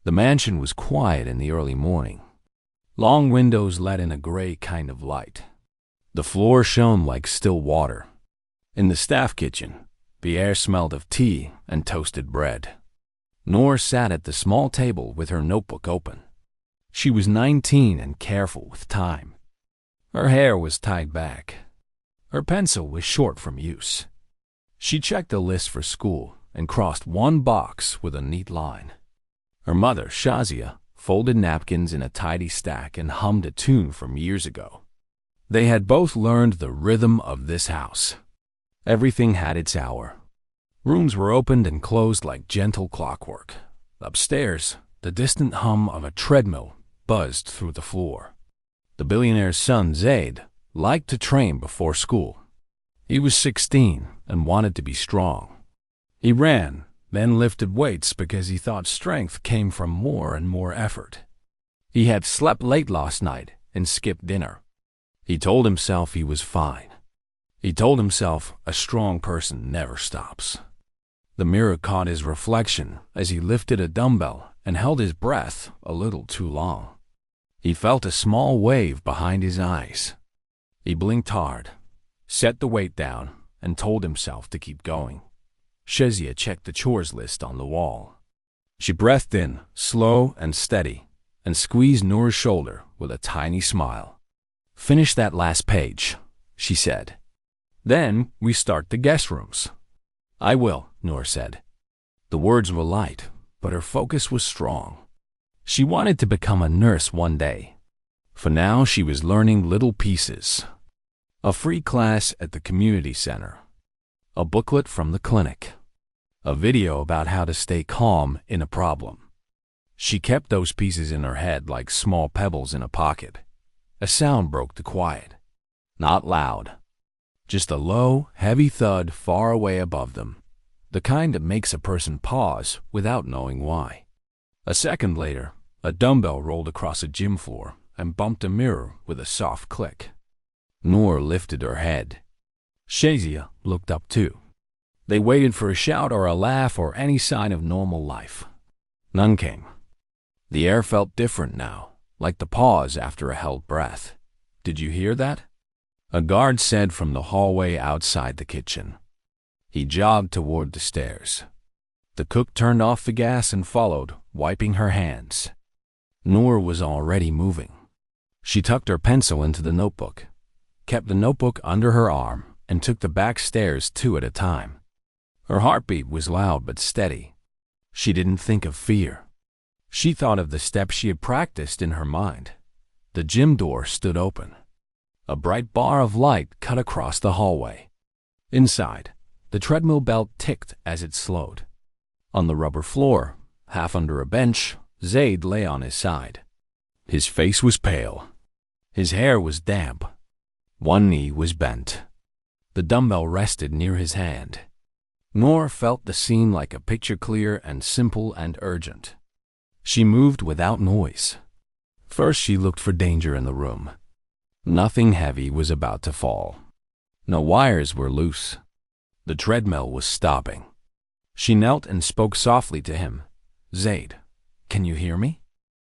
The mansion was quiet in the early morning. Long windows let in a gray kind of light. The floor shone like still water. In the staff kitchen, the air smelled of tea and toasted bread. Noor sat at the small table with her notebook open. She was 19 and careful with time. Her hair was tied back. Her pencil was short from use. She checked the list for school and crossed one box with a neat line. Her mother, Shazia, folded napkins in a tidy stack and hummed a tune from years ago. They had both learned the rhythm of this house. Everything had its hour. Rooms were opened and closed like gentle clockwork. Upstairs, the distant hum of a treadmill buzzed through the floor. The billionaire's son, Zaid, liked to train before school. He was 16 and wanted to be strong. He ran, then lifted weights because he thought strength came from more and more effort. He had slept late last night and skipped dinner. He told himself he was fine. He told himself a strong person never stops. The mirror caught his reflection as he lifted a dumbbell and held his breath a little too long. He felt a small wave behind his eyes. He blinked hard, set the weight down, and told himself to keep going. Shazia checked the chores list on the wall. She breathed in, slow and steady, and squeezed Noor's shoulder with a tiny smile. "Finish that last page," she said. "Then we start the guest rooms." "I will," Noor said. The words were light, but her focus was strong. She wanted to become a nurse one day. For now, she was learning little pieces. A free class at the community center. A booklet from the clinic. A video about how to stay calm in a problem. She kept those pieces in her head like small pebbles in a pocket. A sound broke the quiet. Not loud. Just a low, heavy thud far away above them. The kind that makes a person pause without knowing why. A second later, a dumbbell rolled across a gym floor and bumped a mirror with a soft click. Noor lifted her head. Shazia looked up too. They waited for a shout or a laugh or any sign of normal life. None came. The air felt different now, like the pause after a held breath. "Did you hear that?" a guard said from the hallway outside the kitchen. He jogged toward the stairs. The cook turned off the gas and followed, wiping her hands. Noor was already moving. She tucked her pencil into the notebook, kept the notebook under her arm, and took the back stairs 2 at a time. Her heartbeat was loud but steady. She didn't think of fear. She thought of the steps she had practiced in her mind. The gym door stood open. A bright bar of light cut across the hallway. Inside, the treadmill belt ticked as it slowed. On the rubber floor, half under a bench, Zaid lay on his side. His face was pale. His hair was damp. One knee was bent. The dumbbell rested near his hand. Noor felt the scene like a picture clear and simple and urgent. She moved without noise. First she looked for danger in the room. Nothing heavy was about to fall. No wires were loose. The treadmill was stopping. She knelt and spoke softly to him. "Zaid, can you hear me?"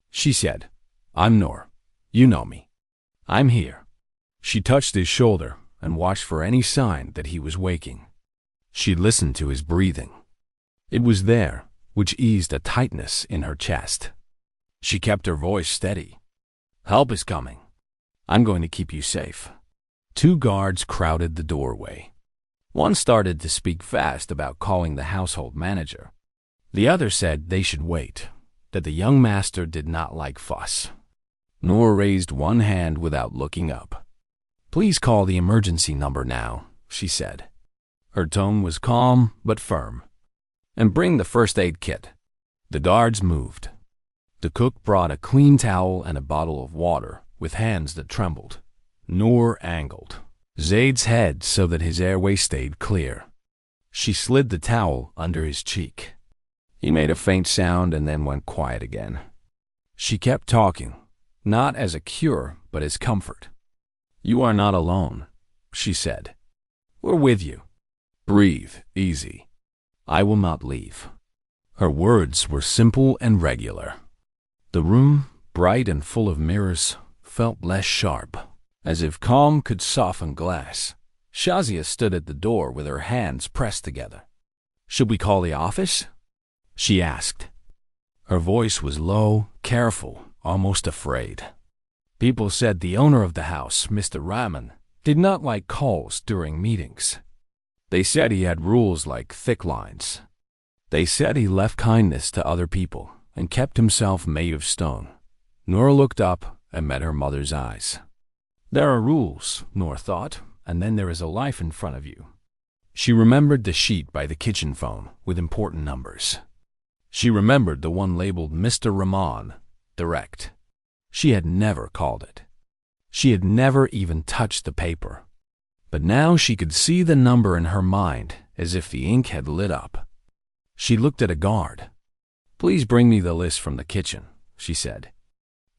She said, "I'm Noor. You know me. I'm here." She touched his shoulder and watched for any sign that he was waking. She listened to his breathing. It was there, which eased a tightness in her chest. She kept her voice steady. "Help is coming. I'm going to keep you safe." 2 guards crowded the doorway. One started to speak fast about calling the household manager. The other said they should wait, that the young master did not like fuss. Noor raised one hand without looking up. "Please call the emergency number now," she said. Her tone was calm but firm. "And bring the first aid kit." The guards moved. The cook brought a clean towel and a bottle of water with hands that trembled. Noor angled Zaid's head so that his airway stayed clear. She slid the towel under his cheek. He made a faint sound and then went quiet again. She kept talking, not as a cure, but as comfort. "You are not alone," she said. "We're with you. Breathe easy. I will not leave." Her words were simple and regular. The room, bright and full of mirrors, felt less sharp, as if calm could soften glass. Shazia stood at the door with her hands pressed together. "Should we call the office?" she asked. Her voice was low, careful, almost afraid. People said the owner of the house, Mr. Rahman, did not like calls during meetings. They said he had rules like thick lines. They said he left kindness to other people and kept himself made of stone. Noor looked up and met her mother's eyes. "There are rules," Noor thought, "and then there is a life in front of you." She remembered the sheet by the kitchen phone with important numbers. She remembered the one labeled Mr. Rahman, direct. She had never called it. She had never even touched the paper. But now she could see the number in her mind as if the ink had lit up. She looked at a guard. "Please bring me the list from the kitchen," she said.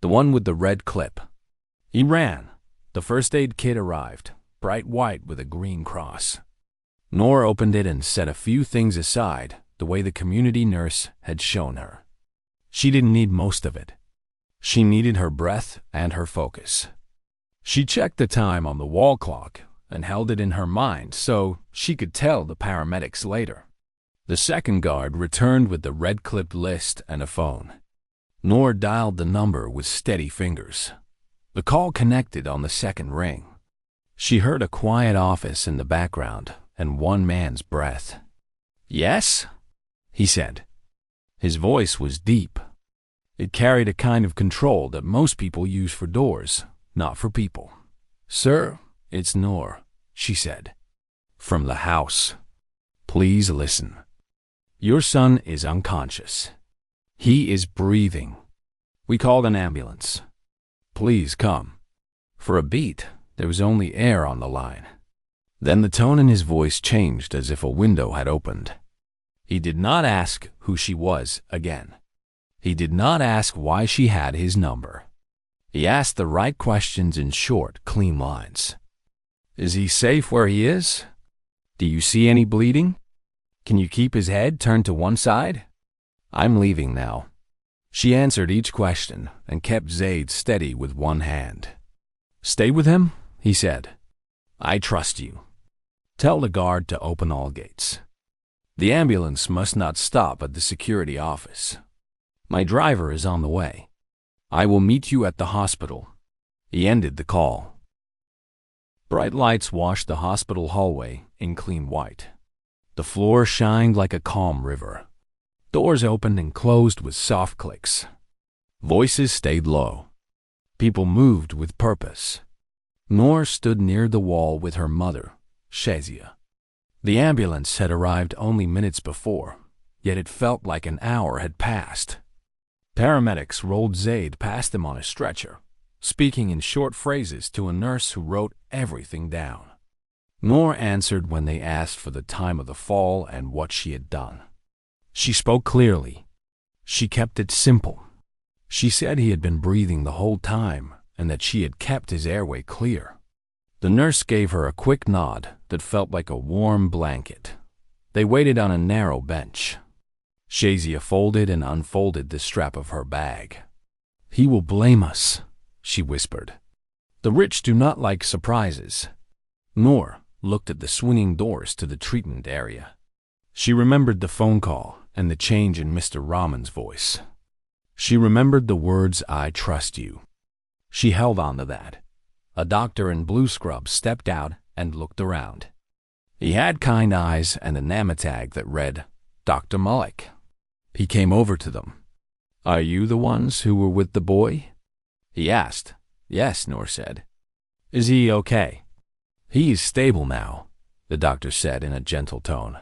"The one with the red clip." He ran. The first aid kit arrived, bright white with a green cross. Noor opened it and set a few things aside, the way the community nurse had shown her. She didn't need most of it. She needed her breath and her focus. She checked the time on the wall clock and held it in her mind so she could tell the paramedics later. The second guard returned with the red-clipped list and a phone. Noor dialed the number with steady fingers. The call connected on the second ring. She heard a quiet office in the background and one man's breath. "Yes?" he said. His voice was deep. It carried a kind of control that most people use for doors, not for people. "Sir, it's Noor," she said. "From the house. Please listen. Your son is unconscious. He is breathing. We called an ambulance. Please come." For a beat, there was only air on the line. Then the tone in his voice changed as if a window had opened. He did not ask who she was again. He did not ask why she had his number. He asked the right questions in short, clean lines. "Is he safe where he is? Do you see any bleeding? Can you keep his head turned to one side? I'm leaving now." She answered each question and kept Zaid steady with one hand. "Stay with him," he said. "I trust you. Tell the guard to open all gates. The ambulance must not stop at the security office. My driver is on the way. I will meet you at the hospital." He ended the call. Bright lights washed the hospital hallway in clean white. The floor shined like a calm river. Doors opened and closed with soft clicks. Voices stayed low. People moved with purpose. Noor stood near the wall with her mother, Shazia. The ambulance had arrived only minutes before, yet it felt like an hour had passed. Paramedics rolled Zaid past him on a stretcher, speaking in short phrases to a nurse who wrote everything down. Noor answered when they asked for the time of the fall and what she had done. She spoke clearly. She kept it simple. She said he had been breathing the whole time and that she had kept his airway clear. The nurse gave her a quick nod that felt like a warm blanket. They waited on a narrow bench. Shazia folded and unfolded the strap of her bag. "He will blame us," she whispered. "The rich do not like surprises." Noor looked at the swinging doors to the treatment area. She remembered the phone call and the change in Mr. Rahman's voice. She remembered the words, "I trust you." She held on to that. A doctor in blue scrubs stepped out and looked around. He had kind eyes and a name tag that read, "Dr. Malik." He came over to them. "Are you the ones who were with the boy?" he asked. "Yes," Noor said. "Is he okay?" "He is stable now," the doctor said in a gentle tone.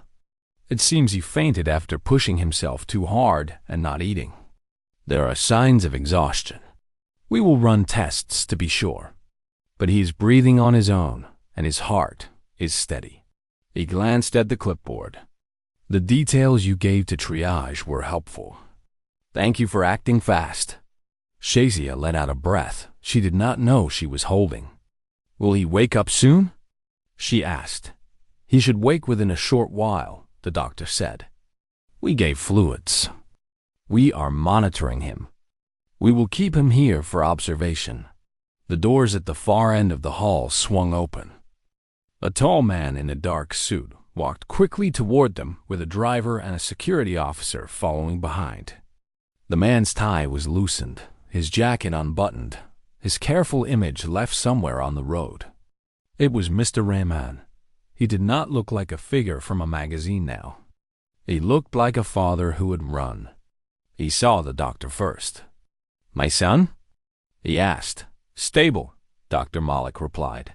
"It seems he fainted after pushing himself too hard and not eating. There are signs of exhaustion. We will run tests to be sure. But he is breathing on his own, and his heart is steady." He glanced at the clipboard. "The details you gave to triage were helpful. Thank you for acting fast." Shazia let out a breath she did not know she was holding. "Will he wake up soon?" she asked. "He should wake within a short while," the doctor said. "We gave fluids. We are monitoring him. We will keep him here for observation. The doors at the far end of the hall swung open. A tall man in a dark suit walked quickly toward them with a driver and a security officer following behind. The man's tie was loosened, his jacket unbuttoned, his careful image left somewhere on the road. It was Mr. Rahman. He did not look like a figure from a magazine now. He looked like a father who had run. He saw the doctor first. "My son?" he asked. "Stable," Dr. Malik replied.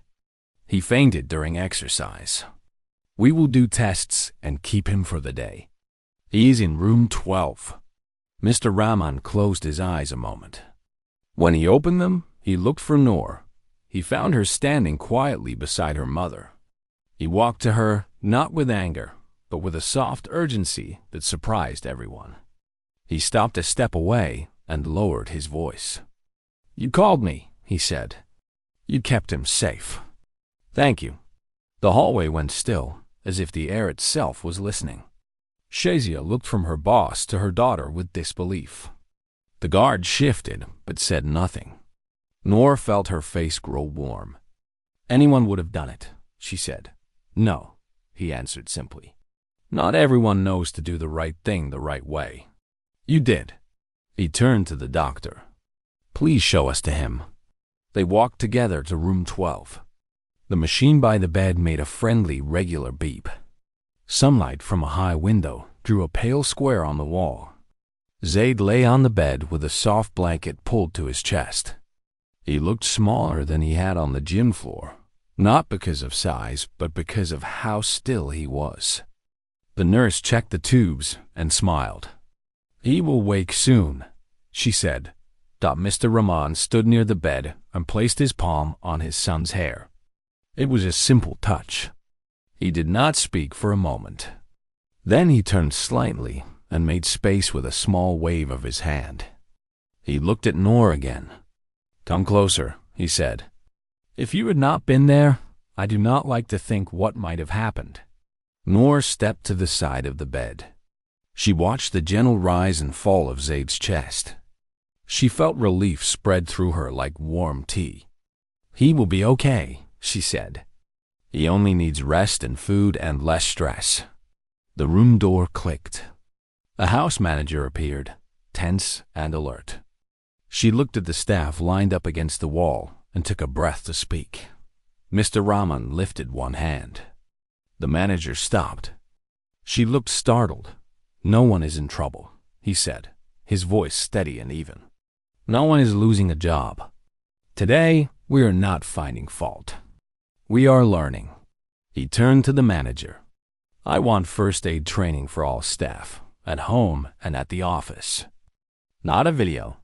"He fainted during exercise. We will do tests and keep him for the day. He is in room 12. Mr. Rahman closed his eyes a moment. When he opened them, he looked for Noor. He found her standing quietly beside her mother. He walked to her, not with anger, but with a soft urgency that surprised everyone. He stopped a step away and lowered his voice. "You called me," he said. "You kept him safe." "Thank you." The hallway went still, as if the air itself was listening. Shazia looked from her boss to her daughter with disbelief. The guard shifted, but said nothing. Noor felt her face grow warm. "Anyone would have done it," she said. "No," he answered simply. "Not everyone knows to do the right thing the right way. You did." He turned to the doctor. "Please show us to him." They walked together to room 12. The machine by the bed made a friendly, regular beep. Sunlight from a high window drew a pale square on the wall. Zaid lay on the bed with a soft blanket pulled to his chest. He looked smaller than he had on the gym floor, not because of size, but because of how still he was. The nurse checked the tubes and smiled. "He will wake soon," she said. Mr. Rahman stood near the bed and placed his palm on his son's hair. It was a simple touch. He did not speak for a moment. Then he turned slightly and made space with a small wave of his hand. He looked at Noor again. "Come closer," he said. "If you had not been there, I do not like to think what might have happened." Noor stepped to the side of the bed. She watched the gentle rise and fall of Zaid's chest. She felt relief spread through her like warm tea. "He will be okay," she said. "He only needs rest and food and less stress." The room door clicked. A house manager appeared, tense and alert. She looked at the staff lined up against the wall and took a breath to speak. Mr. Rahman lifted one hand. The manager stopped. She looked startled. "No one is in trouble," he said, his voice steady and even. "No one is losing a job. Today, we are not finding fault. We are learning." He turned to the manager. "I want first aid training for all staff, at home and at the office. Not a video.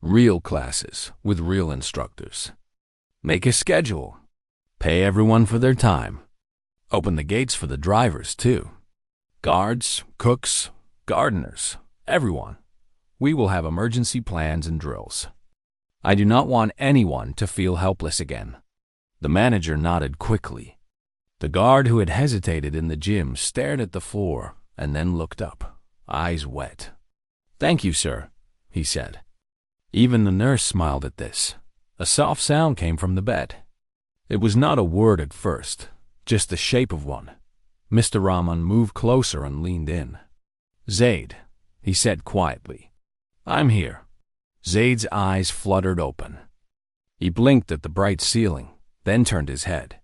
Real classes with real instructors. Make a schedule. Pay everyone for their time. Open the gates for the drivers, too. Guards, cooks, gardeners, everyone. We will have emergency plans and drills. I do not want anyone to feel helpless again." The manager nodded quickly. The guard who had hesitated in the gym stared at the floor and then looked up, eyes wet. "Thank you, sir," he said. Even the nurse smiled at this. A soft sound came from the bed. It was not a word at first, just the shape of one. Mr. Rahman moved closer and leaned in. "Zaid," he said quietly. "I'm here." Zaid's eyes fluttered open. He blinked at the bright ceiling, then turned his head.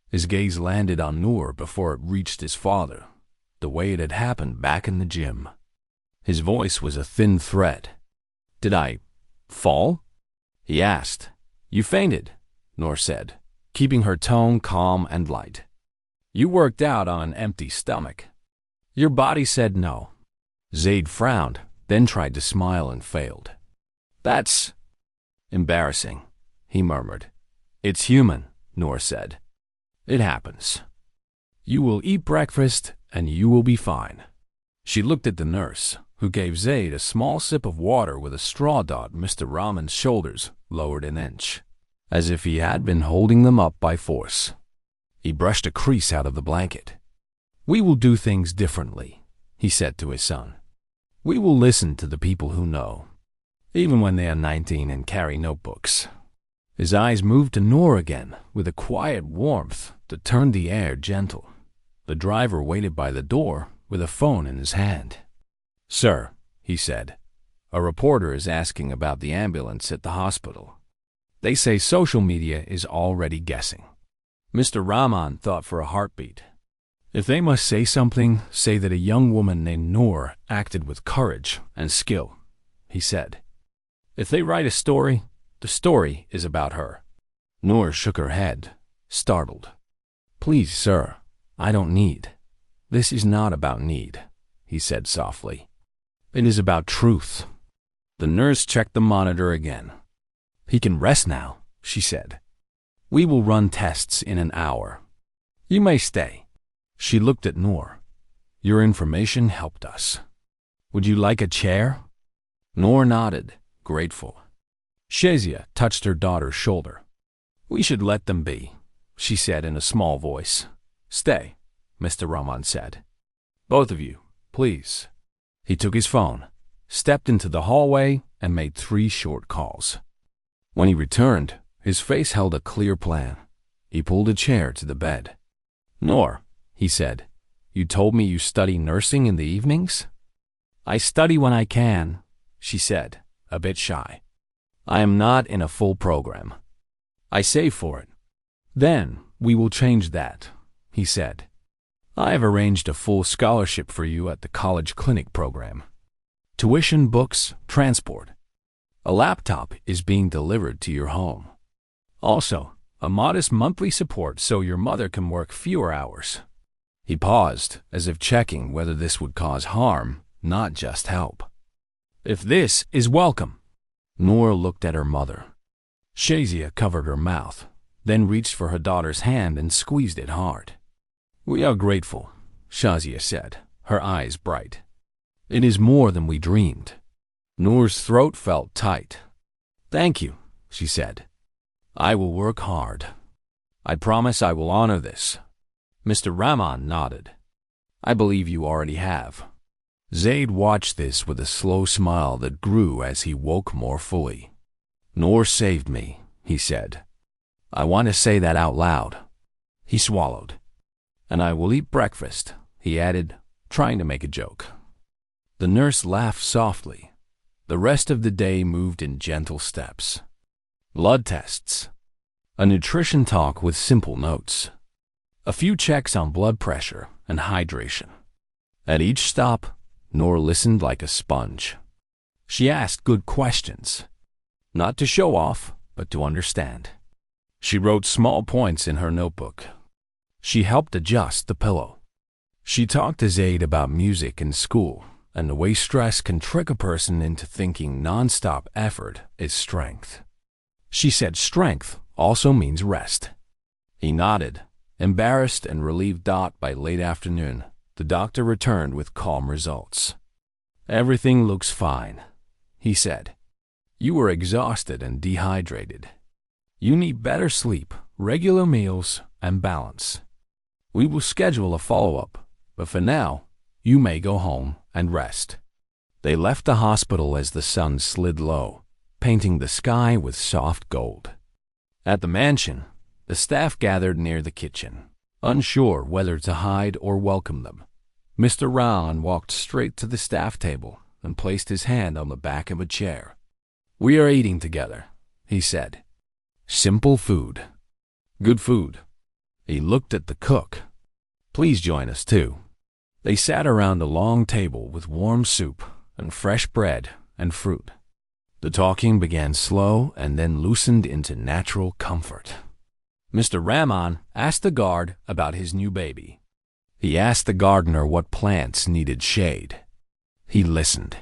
His gaze landed on Noor before it reached his father, the way it had happened back in the gym. His voice was a thin thread. "Did I fall?" he asked. "You fainted," Noor said, keeping her tone calm and light. "You worked out on an empty stomach. Your body said no." Zaid frowned, then tried to smile and failed. "That's embarrassing," he murmured. "It's human," Noor said. "It happens. You will eat breakfast and you will be fine." She looked at the nurse, who gave Zaid a small sip of water with a straw. Mr. Rahman's shoulders lowered an inch, as if he had been holding them up by force. He brushed a crease out of the blanket. "We will do things differently," he said to his son. "We will listen to the people who know. even when they are 19 and carry notebooks. His eyes moved to Noor again with a quiet warmth that turned the air gentle. The driver waited by the door with a phone in his hand. "Sir," he said, "a reporter is asking about the ambulance at the hospital. They say social media is already guessing." Mr. Rahman thought for a heartbeat. If they must say something, say that a young woman named Noor acted with courage and skill, he said. If they write a story, the story is about her. Noor shook her head, startled. "Please, sir, I don't need. This is not about need," he said softly. "It is about truth." The nurse checked the monitor again. "He can rest now," she said. "We will run tests in an hour. You may stay." She looked at Noor. "Your information helped us. Would you like a chair?" Noor nodded, grateful. Shazia touched her daughter's shoulder. "We should let them be," she said in a small voice. "Stay," Mr. Rahman said. "Both of you, please." He took his phone, stepped into the hallway, and made 3 short calls. When he returned, his face held a clear plan. He pulled a chair to the bed. "Noor," he said, "you told me you study nursing in the evenings?" "I study when I can," she said, a bit shy. "I am not in a full program. I save for it." "Then we will change that," he said. "I have arranged a full scholarship for you at the college clinic program. Tuition, books, transport. A laptop is being delivered to your home. Also, a modest monthly support so your mother can work fewer hours." He paused, as if checking whether this would cause harm, not just help. "If this is welcome." Noor looked at her mother. Shazia covered her mouth, then reached for her daughter's hand and squeezed it hard. "We are grateful," Shazia said, her eyes bright. "It is more than we dreamed." Noor's throat felt tight. "Thank you," she said. "I will work hard. I promise I will honor this." Mr. Rahman nodded. "I believe you already have." Zaid watched this with a slow smile that grew as he woke more fully. "Noor saved me," he said. "I want to say that out loud." He swallowed. "And I will eat breakfast," he added, trying to make a joke. The nurse laughed softly. The rest of the day moved in gentle steps. Blood tests. A nutrition talk with simple notes. A few checks on blood pressure and hydration. At each stop, Noor listened like a sponge. She asked good questions, not to show off, but to understand. She wrote small points in her notebook. She helped adjust the pillow. She talked to Zaid about music and school, and the way stress can trick a person into thinking non-stop effort is strength. She said strength also means rest. He nodded, embarrassed and relieved. By late afternoon, the doctor returned with calm results. "Everything looks fine," he said. "You were exhausted and dehydrated. You need better sleep, regular meals, and balance. We will schedule a follow-up, but for now, you may go home and rest." They left the hospital as the sun slid low, painting the sky with soft gold. At the mansion, the staff gathered near the kitchen, unsure whether to hide or welcome them. Mr. Rahman walked straight to the staff table and placed his hand on the back of a chair. "We are eating together," he said. "Simple food. Good food." He looked at the cook. "Please join us too." They sat around a long table with warm soup and fresh bread and fruit. The talking began slow and then loosened into natural comfort. Mr. Rahman asked the guard about his new baby. He asked the gardener what plants needed shade. He listened.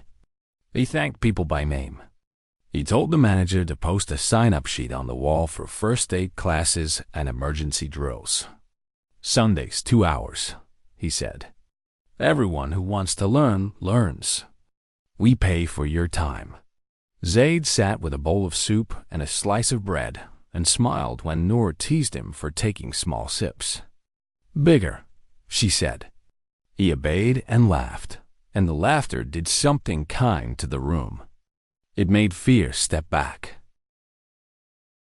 He thanked people by name. He told the manager to post a sign-up sheet on the wall for first aid classes and emergency drills. "Sundays, 2 hours," he said. "Everyone who wants to learn, learns. We pay for your time." Zaid sat with a bowl of soup and a slice of bread and smiled when Noor teased him for taking small sips. "Bigger," she said. He obeyed and laughed, and the laughter did something kind to the room. It made fear step back.